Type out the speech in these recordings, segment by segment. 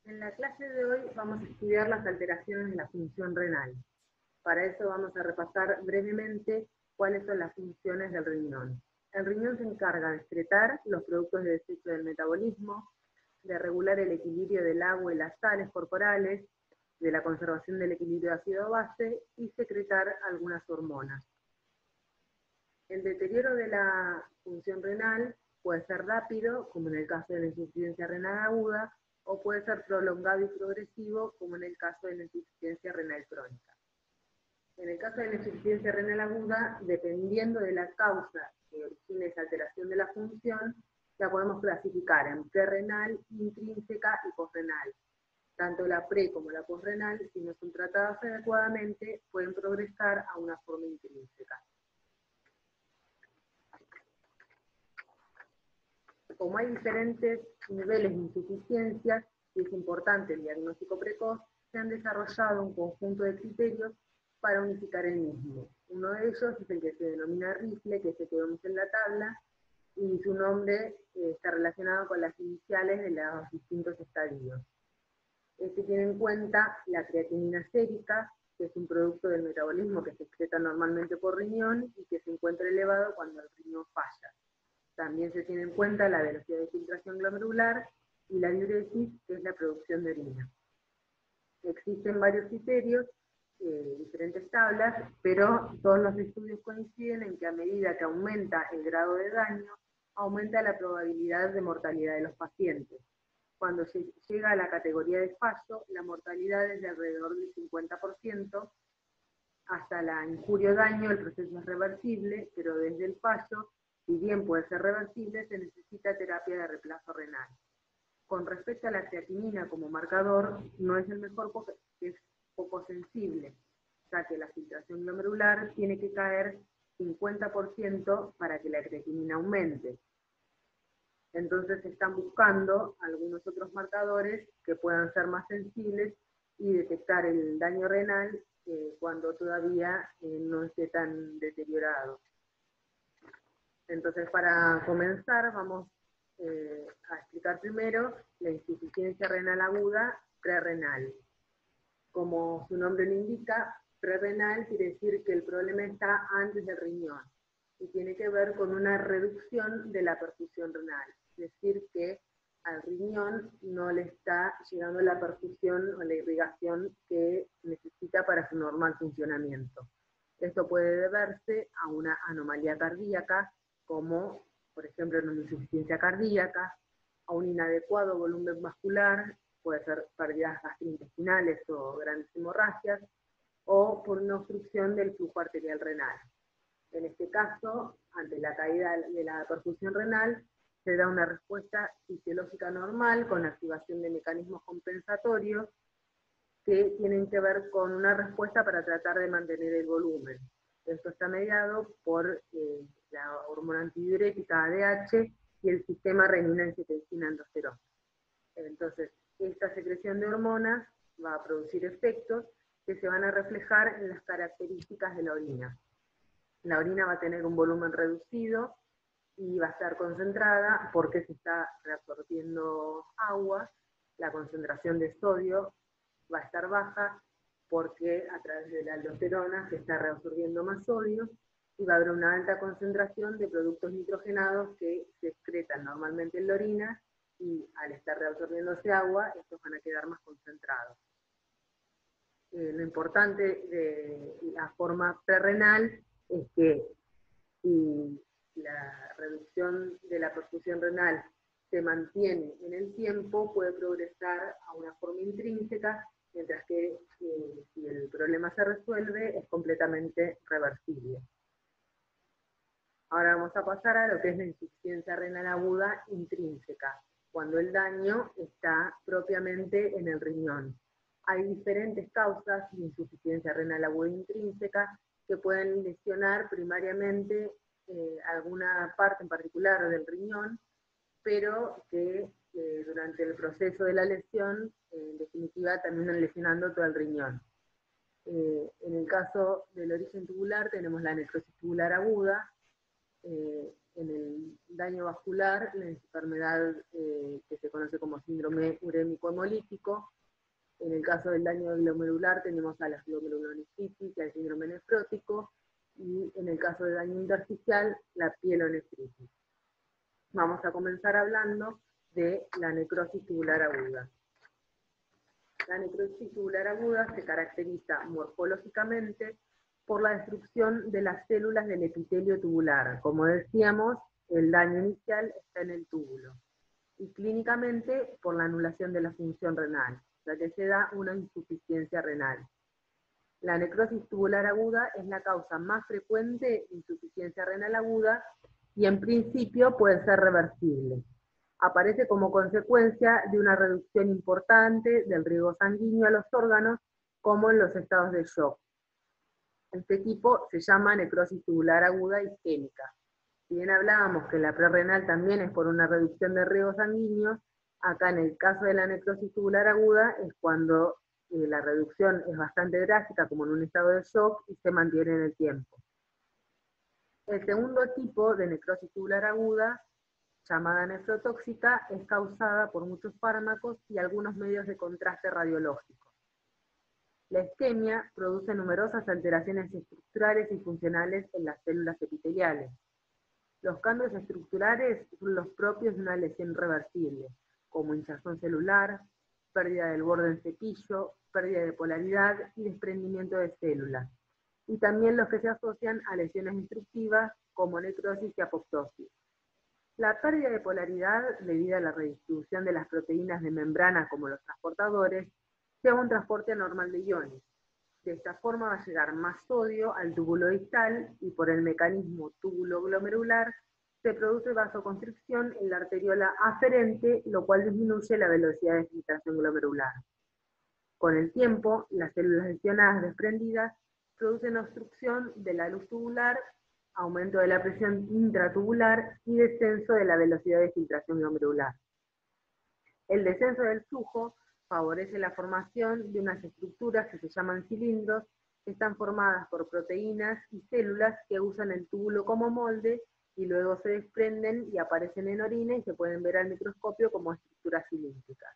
En la clase de hoy vamos a estudiar las alteraciones de la función renal. Para eso vamos a repasar brevemente cuáles son las funciones del riñón. El riñón se encarga de excretar los productos de desecho del metabolismo, de regular el equilibrio del agua y las sales corporales, de la conservación del equilibrio ácido-base y secretar algunas hormonas. El deterioro de la función renal puede ser rápido, como en el caso de la insuficiencia renal aguda, o puede ser prolongado y progresivo, como en el caso de la insuficiencia renal crónica. En el caso de la insuficiencia renal aguda, dependiendo de la causa que origine esa alteración de la función, la podemos clasificar en prerrenal, intrínseca y posrenal. Tanto la pre como la posrenal, si no son tratadas adecuadamente, pueden progresar a una forma intrínseca. Como hay diferentes niveles de insuficiencia y es importante el diagnóstico precoz, se han desarrollado un conjunto de criterios para unificar el mismo. Uno de ellos es el que se denomina RIFLE, que es el que vemos en la tabla, y su nombre está relacionado con las iniciales de los distintos estadios. Este tiene en cuenta la creatinina sérica, que es un producto del metabolismo que se excreta normalmente por riñón y que se encuentra elevado cuando el riñón falla. También se tiene en cuenta la velocidad de filtración glomerular y la diuresis, que es la producción de orina. Existen varios criterios, diferentes tablas, pero todos los estudios coinciden en que a medida que aumenta el grado de daño, aumenta la probabilidad de mortalidad de los pacientes. Cuando se llega a la categoría de fallo, la mortalidad es de alrededor del 50%. Hasta la injuria o daño el proceso es reversible, pero desde el fallo, si bien puede ser reversible, se necesita terapia de reemplazo renal. Con respecto a la creatinina como marcador, no es el mejor porque es poco sensible, ya que la filtración glomerular tiene que caer 50% para que la creatinina aumente. Entonces se están buscando algunos otros marcadores que puedan ser más sensibles y detectar el daño renal cuando todavía no esté tan deteriorado. Entonces, para comenzar, vamos a explicar primero la insuficiencia renal aguda prerrenal. Como su nombre lo indica, prerrenal quiere decir que el problema está antes del riñón y tiene que ver con una reducción de la perfusión renal. Es decir, que al riñón no le está llegando la perfusión o la irrigación que necesita para su normal funcionamiento. Esto puede deberse a una anomalía cardíaca, como por ejemplo en una insuficiencia cardíaca, a un inadecuado volumen vascular, puede ser pérdidas gastrointestinales o grandes hemorragias, o por una obstrucción del flujo arterial renal. En este caso, ante la caída de la perfusión renal, se da una respuesta fisiológica normal con activación de mecanismos compensatorios que tienen que ver con una respuesta para tratar de mantener el volumen. Esto está mediado por la hormona antidiurética ADH y el sistema renina-angiotensina-aldosterona. Entonces, esta secreción de hormonas va a producir efectos que se van a reflejar en las características de la orina. La orina va a tener un volumen reducido y va a estar concentrada porque se está reabsorbiendo agua, la concentración de sodio va a estar baja porque a través de la aldosterona se está reabsorbiendo más sodio y va a haber una alta concentración de productos nitrogenados que se excretan normalmente en la orina y al estar reabsorbiéndose agua, estos van a quedar más concentrados. Lo importante de la forma prerrenal es que si la reducción de la perfusión renal se mantiene en el tiempo, puede progresar a una forma intrínseca, mientras que si el problema se resuelve, es completamente reversible. Ahora vamos a pasar a lo que es la insuficiencia renal aguda intrínseca, cuando el daño está propiamente en el riñón. Hay diferentes causas de insuficiencia renal aguda intrínseca que pueden lesionar primariamente alguna parte en particular del riñón, pero que durante el proceso de la lesión, en definitiva, terminan lesionando todo el riñón. En el caso del origen tubular tenemos la necrosis tubular aguda, en el daño vascular, la enfermedad que se conoce como síndrome urémico hemolítico. En el caso del daño glomerular tenemos a la glomerulonefritis y al síndrome nefrótico, y en el caso de daño intersticial, la pielonefritis. Vamos a comenzar hablando de la necrosis tubular aguda. La necrosis tubular aguda se caracteriza morfológicamente por la destrucción de las células del epitelio tubular. Como decíamos, el daño inicial está en el túbulo. Y clínicamente por la anulación de la función renal, ya que se da una insuficiencia renal. La necrosis tubular aguda es la causa más frecuente de insuficiencia renal aguda y en principio puede ser reversible. Aparece como consecuencia de una reducción importante del riego sanguíneo a los órganos, como en los estados de shock. Este tipo se llama necrosis tubular aguda isquémica. Si bien hablábamos que la prerrenal también es por una reducción de riego sanguíneo, acá en el caso de la necrosis tubular aguda es cuando la reducción es bastante drástica, como en un estado de shock, y se mantiene en el tiempo. El segundo tipo de necrosis tubular aguda, llamada nefrotóxica, es causada por muchos fármacos y algunos medios de contraste radiológico. La isquemia produce numerosas alteraciones estructurales y funcionales en las células epiteliales. Los cambios estructurales son los propios de una lesión reversible, como hinchazón celular, pérdida del borde en cepillo, pérdida de polaridad y desprendimiento de células, y también los que se asocian a lesiones destructivas como necrosis y apoptosis. La pérdida de polaridad, debido a la redistribución de las proteínas de membrana como los transportadores, lleva un transporte anormal de iones. De esta forma va a llegar más sodio al túbulo distal y por el mecanismo túbulo-glomerular se produce vasoconstricción en la arteriola aferente, lo cual disminuye la velocidad de filtración glomerular. Con el tiempo, las células lesionadas desprendidas producen obstrucción de la luz tubular, aumento de la presión intratubular y descenso de la velocidad de filtración glomerular. El descenso del flujo favorece la formación de unas estructuras que se llaman cilindros, que están formadas por proteínas y células que usan el túbulo como molde y luego se desprenden y aparecen en orina y se pueden ver al microscopio como estructuras cilíndricas.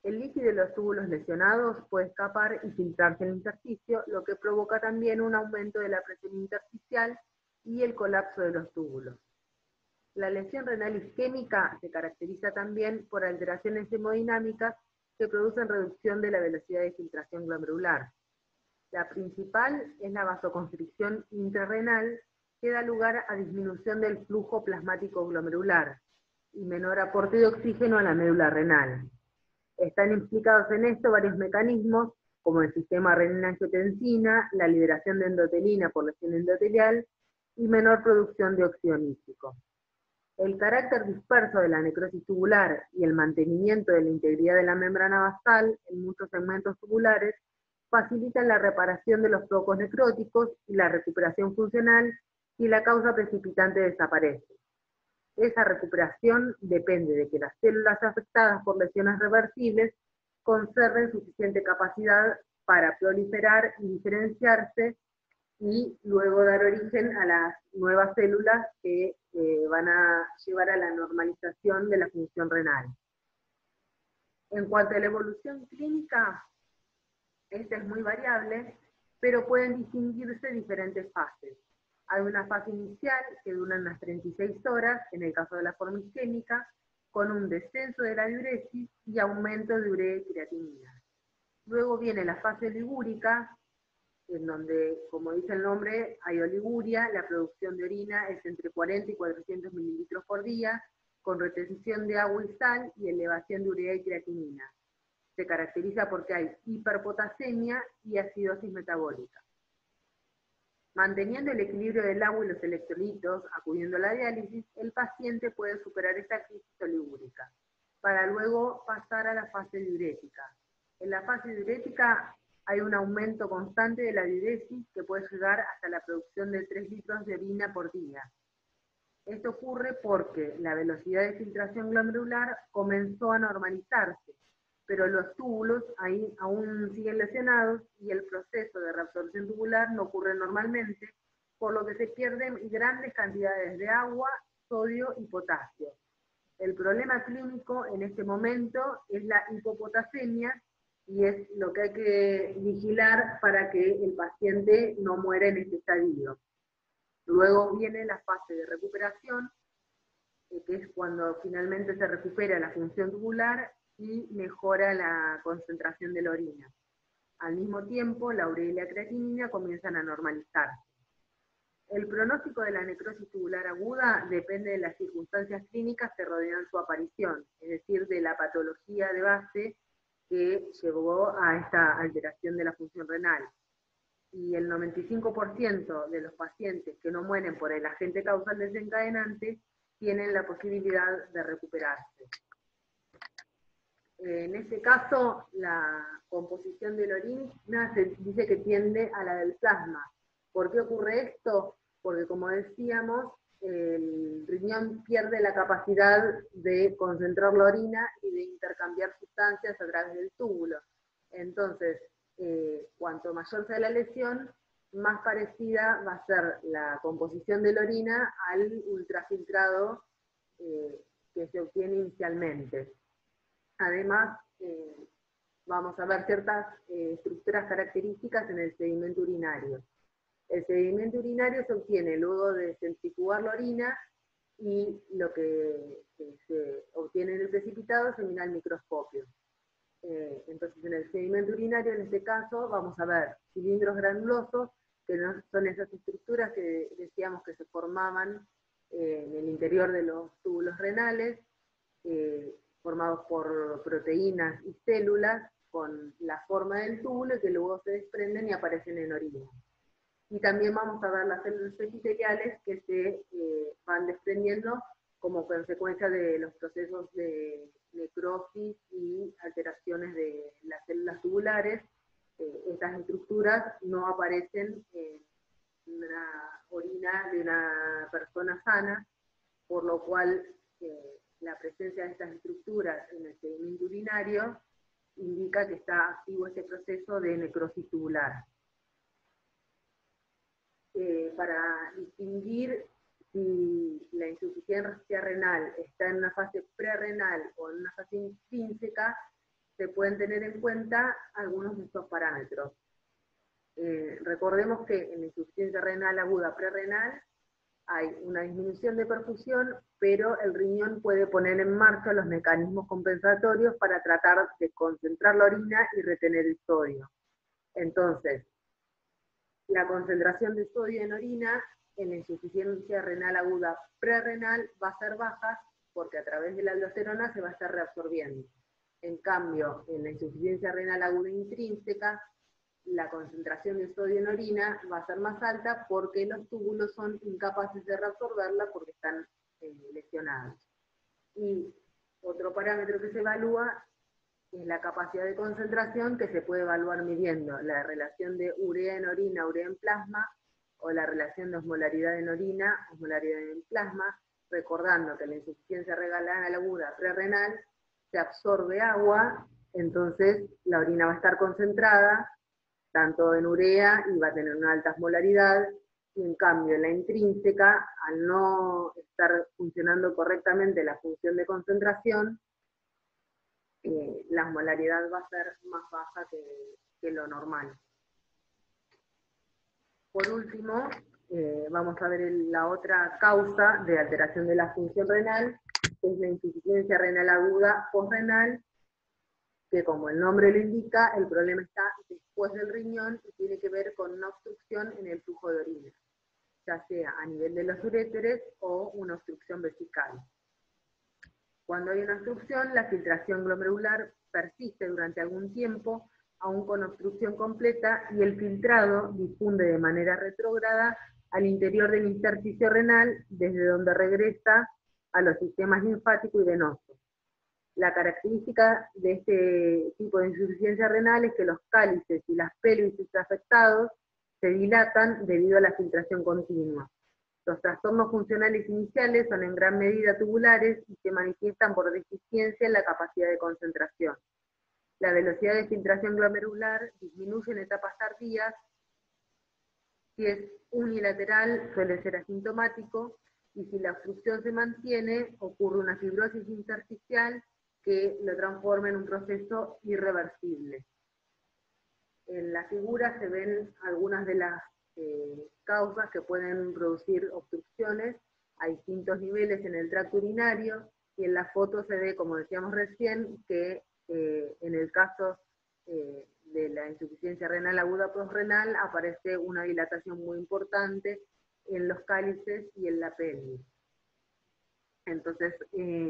El líquido de los túbulos lesionados puede escapar y filtrarse en el intersticio, lo que provoca también un aumento de la presión intersticial y el colapso de los túbulos. La lesión renal isquémica se caracteriza también por alteraciones hemodinámicas que producen reducción de la velocidad de filtración glomerular. La principal es la vasoconstricción intrarrenal, que da lugar a disminución del flujo plasmático glomerular y menor aporte de oxígeno a la médula renal. Están implicados en esto varios mecanismos, como el sistema renina-angiotensina, la liberación de endotelina por lesión endotelial y menor producción de óxido nítrico. El carácter disperso de la necrosis tubular y el mantenimiento de la integridad de la membrana basal en muchos segmentos tubulares facilitan la reparación de los focos necróticos y la recuperación funcional si la causa precipitante desaparece. Esa recuperación depende de que las células afectadas por lesiones reversibles conserven suficiente capacidad para proliferar y diferenciarse y luego dar origen a las nuevas células que van a llevar a la normalización de la función renal. En cuanto a la evolución clínica, esta es muy variable, pero pueden distinguirse diferentes fases. Hay una fase inicial que dura unas 36 horas, en el caso de la forma isquémica, con un descenso de la diuresis y aumento de urea y creatinina. Luego viene la fase oligúrica, en donde, como dice el nombre, hay oliguria, la producción de orina es entre 40 y 400 mililitros por día, con retención de agua y sal y elevación de urea y creatinina. Se caracteriza porque hay hiperpotasemia y acidosis metabólica. Manteniendo el equilibrio del agua y los electrolitos, acudiendo a la diálisis, el paciente puede superar esta crisis oligúrica, para luego pasar a la fase diurética. En la fase diurética hay un aumento constante de la diuresis que puede llegar hasta la producción de 3 litros de orina por día. Esto ocurre porque la velocidad de filtración glomerular comenzó a normalizarse, pero los túbulos aún siguen lesionados y el proceso de reabsorción tubular no ocurre normalmente, por lo que se pierden grandes cantidades de agua, sodio y potasio. El problema clínico en este momento es la hipopotasemia, y es lo que hay que vigilar para que el paciente no muera en este estadio. Luego viene la fase de recuperación, que es cuando finalmente se recupera la función tubular y mejora la concentración de la orina. Al mismo tiempo, la urea y la creatinina comienzan a normalizarse. El pronóstico de la necrosis tubular aguda depende de las circunstancias clínicas que rodean su aparición, es decir, de la patología de base que llevó a esta alteración de la función renal. Y el 95% de los pacientes que no mueren por el agente causal desencadenante tienen la posibilidad de recuperarse. En este caso, la composición de la orina se dice que tiende a la del plasma. ¿Por qué ocurre esto? Porque, como decíamos, el riñón pierde la capacidad de concentrar la orina y de intercambiar sustancias a través del túbulo. Entonces, cuanto mayor sea la lesión, más parecida va a ser la composición de la orina al ultrafiltrado que se obtiene inicialmente. Además, vamos a ver ciertas estructuras características en el sedimento urinario. El sedimento urinario se obtiene luego de centrifugar la orina, y lo que se obtiene en el precipitado se mira al microscopio. Entonces, en el sedimento urinario, en este caso, vamos a ver cilindros granulosos, que no son esas estructuras que decíamos que se formaban en el interior de los túbulos renales, formados por proteínas y células con la forma del túbulo, y que luego se desprenden y aparecen en orina. Y también vamos a ver las células epiteliales que se van desprendiendo como consecuencia de los procesos de necrosis y alteraciones de las células tubulares. Estas estructuras no aparecen en una orina de una persona sana, por lo cual la presencia de estas estructuras en el sedimento urinario indica que está activo este proceso de necrosis tubular. Para distinguir si la insuficiencia renal está en una fase prerrenal o en una fase intrínseca, se pueden tener en cuenta algunos de estos parámetros. Recordemos que en la insuficiencia renal aguda prerrenal hay una disminución de perfusión, pero el riñón puede poner en marcha los mecanismos compensatorios para tratar de concentrar la orina y retener el sodio. Entonces, la concentración de sodio en orina en la insuficiencia renal aguda prerrenal va a ser baja, porque a través de la aldosterona se va a estar reabsorbiendo. En cambio, en la insuficiencia renal aguda intrínseca, la concentración de sodio en orina va a ser más alta, porque los túbulos son incapaces de reabsorberla porque están lesionados. Y otro parámetro que se evalúa es la capacidad de concentración, que se puede evaluar midiendo la relación de urea en orina, urea en plasma, o la relación de osmolaridad en orina, osmolaridad en plasma, recordando que la insuficiencia renal aguda prerrenal se absorbe agua, entonces la orina va a estar concentrada tanto en urea y va a tener una alta osmolaridad, y en cambio la intrínseca, al no estar funcionando correctamente la función de concentración, la osmolaridad va a ser más baja que lo normal. Por último, vamos a ver la otra causa de alteración de la función renal, que es la insuficiencia renal aguda posrenal, que, como el nombre lo indica, el problema está después del riñón y tiene que ver con una obstrucción en el flujo de orina, ya sea a nivel de los uréteres o una obstrucción vesical. Cuando hay una obstrucción, la filtración glomerular persiste durante algún tiempo, aún con obstrucción completa, y el filtrado difunde de manera retrógrada al interior del intersticio renal, desde donde regresa a los sistemas linfático y venoso. La característica de este tipo de insuficiencia renal es que los cálices y las pelvis afectados se dilatan debido a la filtración continua. Los trastornos funcionales iniciales son en gran medida tubulares y se manifiestan por deficiencia en la capacidad de concentración. La velocidad de filtración glomerular disminuye en etapas tardías, Si es unilateral, suele ser asintomático, y si la obstrucción se mantiene, ocurre una fibrosis intersticial que lo transforma en un proceso irreversible. En la figura se ven algunas de las causas que pueden producir obstrucciones a distintos niveles en el tracto urinario, y en la foto se ve, como decíamos recién, que en el caso de la insuficiencia renal aguda postrenal aparece una dilatación muy importante en los cálices y en la pelvis. Entonces,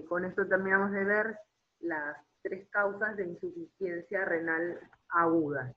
con esto terminamos de ver las 3 causas de insuficiencia renal aguda.